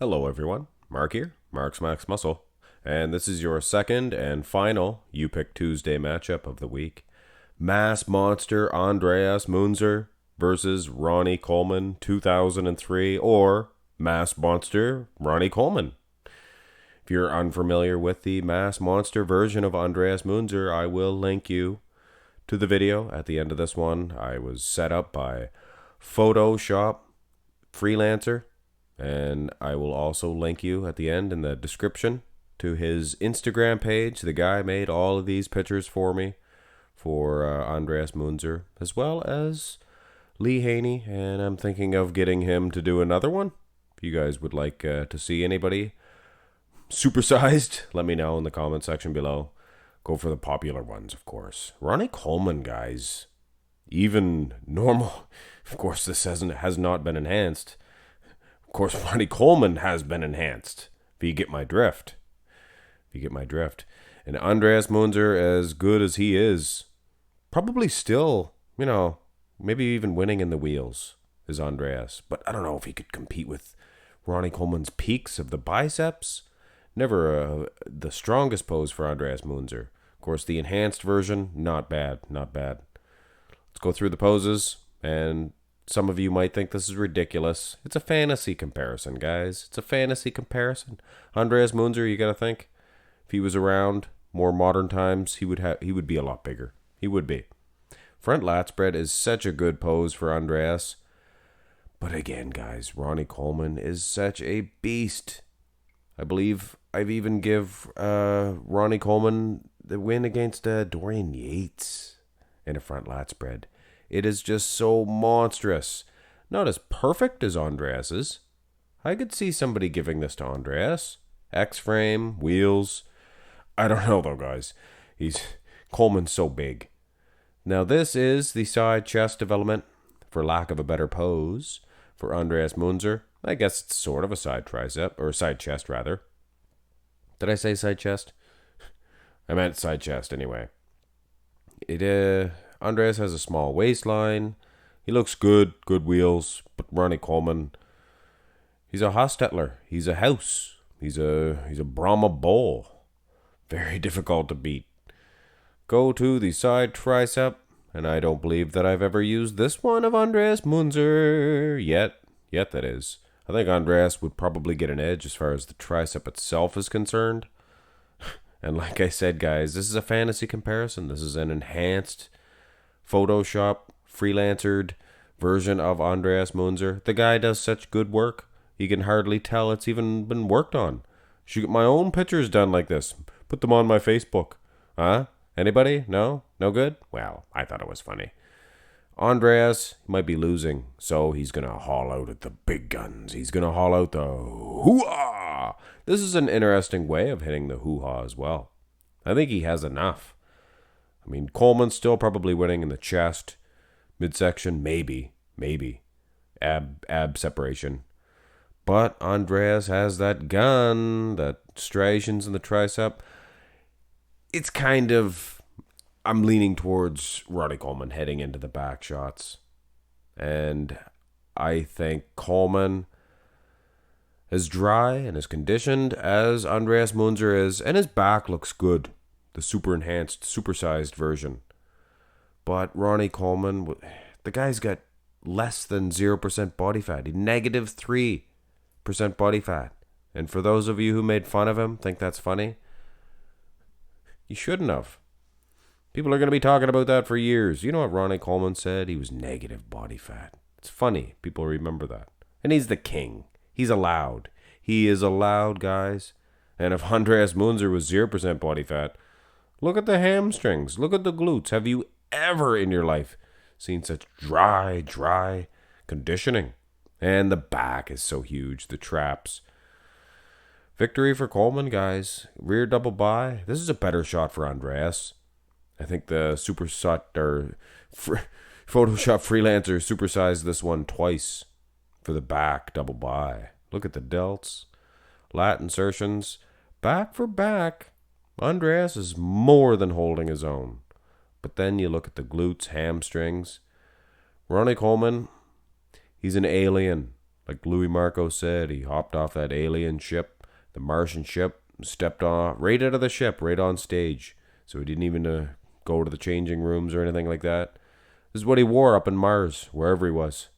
Hello everyone, Mark here, Mark's Max Muscle, and this is your second and final You Pick Tuesday matchup of the week. Mass Monster Andreas Munzer versus Ronnie Coleman 2003, or Mass Monster Ronnie Coleman. If you're unfamiliar with the Mass Monster version of Andreas Munzer, I will link you to the video at the end of this one. I was set up by Photoshop Freelancer, and I will also link you at the end in the description to his Instagram page. The guy made all of these pictures for me for Andreas Munzer, as well as Lee Haney, and I'm thinking of getting him to do another one. If you guys would like to see anybody supersized, let me know in the comment section below. Go for the popular ones, of course. Ronnie Coleman, guys. Even normal. Of course, this has not been enhanced. Of course, Ronnie Coleman has been enhanced. If you get my drift. And Andreas Munzer, as good as he is, probably still, maybe even winning in the wheels is Andreas. But I don't know if he could compete with Ronnie Coleman's peaks of the biceps. Never the strongest pose for Andreas Munzer. Of course, the enhanced version, not bad. Let's go through the poses, and some of you might think this is ridiculous. It's a fantasy comparison, guys. It's a fantasy comparison. Andreas Munzer, you gotta think, if he was around more modern times, he would be a lot bigger. He would be. Front lat spread is such a good pose for Andreas. But again, guys, Ronnie Coleman is such a beast. I believe I've even give Ronnie Coleman the win against Dorian Yates in a front lat spread. It is just so monstrous. Not as perfect as Andreas's. I could see somebody giving this to Andreas. X-frame, wheels. I don't know though, guys. Coleman's so big. Now this is the side chest development, for lack of a better pose, for Andreas Munzer. I guess it's sort of a side tricep, or side chest rather. Did I say side chest? I meant side chest anyway. Andreas has a small waistline. He looks good wheels. But Ronnie Coleman, he's a Hostetler. He's a house. He's a Brahma bull. Very difficult to beat. Go to the side tricep, and I don't believe that I've ever used this one of Andreas Munzer yet. That is. I think Andreas would probably get an edge as far as the tricep itself is concerned. And like I said, guys, this is a fantasy comparison. This is an enhanced Photoshop freelancered version of Andreas Munzer. The guy does such good work. You can hardly tell it's even been worked on. Should get my own pictures done like this. Put them on my Facebook. Huh? Anybody? No? No good? Well, I thought it was funny. Andreas might be losing, so he's going to haul out at the big guns. He's going to haul out the hoo-ha! This is an interesting way of hitting the hoo-ha as well. I think he has enough. I mean, Coleman's still probably winning in the chest, midsection, maybe. Ab separation. But Andreas has that gun, that striations in the tricep. It's kind of... I'm leaning towards Ronnie Coleman heading into the back shots. And I think Coleman, as dry and as conditioned as Andreas Munzer is, and his back looks good. The super enhanced, supersized version. But Ronnie Coleman, the guy's got less than 0% body fat. Negative 3% body fat. And for those of you who made fun of him, think that's funny, you shouldn't have. People are going to be talking about that for years. You know what Ronnie Coleman said? He was negative body fat. It's funny. People remember that. And he's the king. He's allowed. He is allowed, guys. And if Andreas Munzer was 0% body fat, look at the hamstrings. Look at the glutes. Have you ever in your life seen such dry conditioning? And the back is so huge. The traps. Victory for Coleman, guys. Rear double bi. This is a better shot for Andreas. I think the Photoshop Freelancer supersized this one twice for the back double bi. Look at the delts, lat insertions, back for back. Andreas is more than holding his own. But then you look at the glutes, hamstrings. Ronnie Coleman, he's an alien. Like Louis Marco said, he hopped off that alien ship, the Martian ship, stepped on right out of the ship, right on stage. So he didn't even go to the changing rooms or anything like that. This is what he wore up in Mars, wherever he was.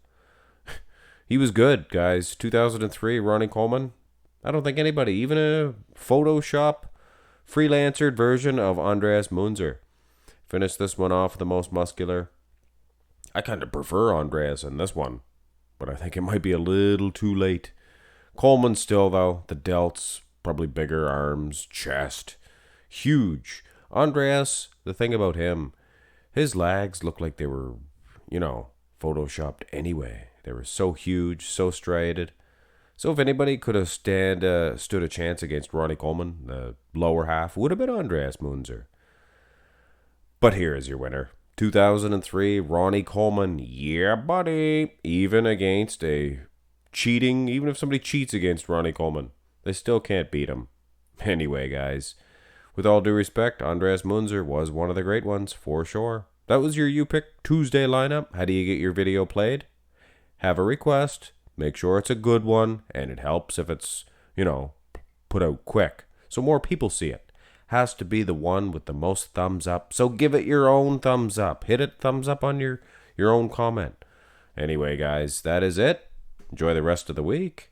He was good, guys. 2003, Ronnie Coleman. I don't think anybody, even a Photoshop freelancered version of Andreas Munzer, finished this one off the most muscular. I kind of prefer Andreas in this one, but I think it might be a little too late. Coleman still, though, the delts, probably bigger arms, chest, huge. Andreas, the thing about him, his legs looked like they were, photoshopped anyway. They were so huge, so striated. So if anybody could have stood a chance against Ronnie Coleman, the lower half would have been Andreas Munzer. But here is your winner. 2003, Ronnie Coleman. Yeah, buddy. Even if somebody cheats against Ronnie Coleman, they still can't beat him. Anyway, guys, with all due respect, Andreas Munzer was one of the great ones, for sure. That was your You Pick Tuesday lineup. How do you get your video played? Have a request. Make sure it's a good one, and it helps if it's, put out quick, so more people see it. Has to be the one with the most thumbs up, so give it your own thumbs up. Hit it thumbs up on your own comment. Anyway, guys, that is it. Enjoy the rest of the week.